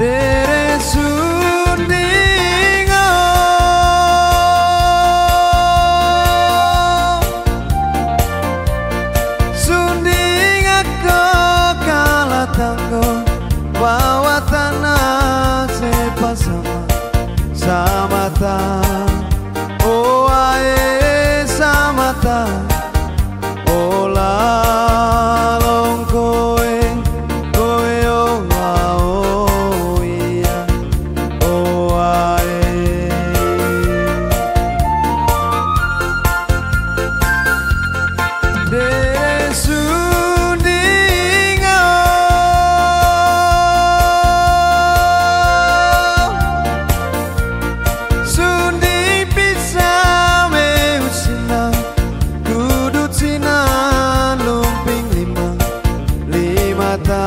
Dere sundingo sunding aku kalah tanggo bawa tanah sepasama sama ta oh ae sama ta oh lalong koe koe oh oh iya oh ae dere sundingo sunding bisa meusina kudu cina lumping lima ta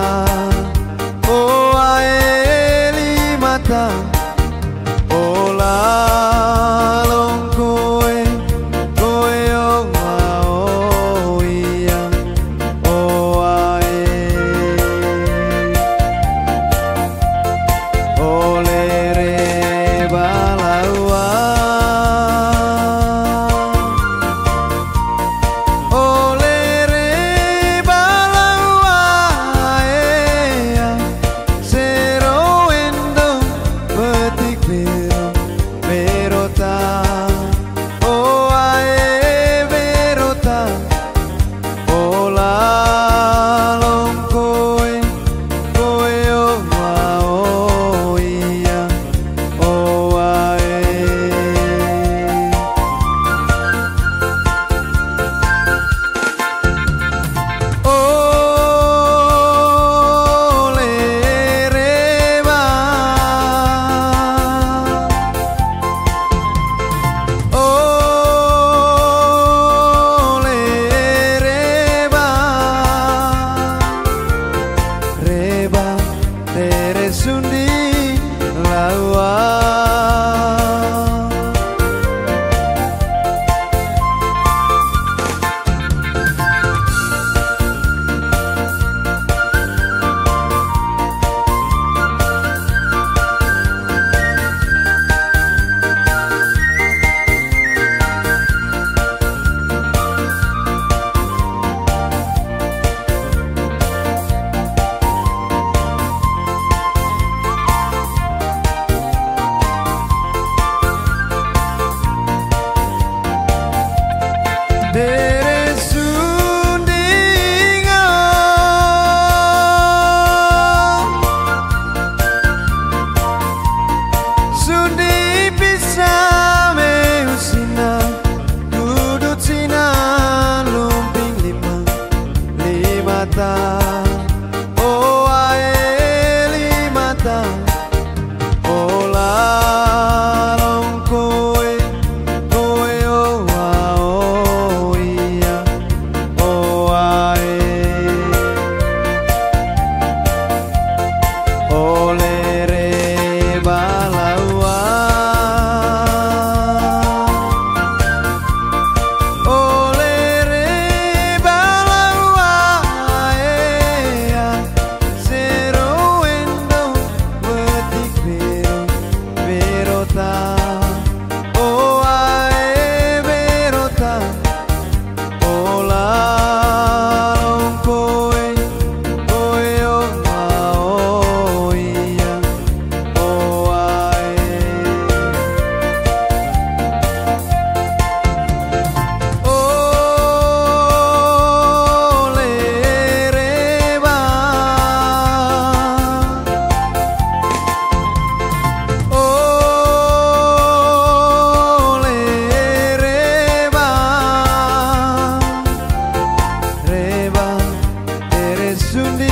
oh ae lima ta oh lalong koe koe oh oh iya oh ae oh lere balaua oh lere balaua sero endo petik berota oh ae berota oh lalong koe koe oh oh iya oh ae oh lere ba oh lere ba reba dere sundi lawa dere sundingo sundi bisa meusina kudu cina lumping lima ta oh ae lima ta oh lalong koe koe oh oh iya oh ae oh lere balaua oh lere balaua sero endo petik berota oh ae berota oh lalong koe koe oh oh iya oh ae oh lere ba oh lere ba reba dere sundi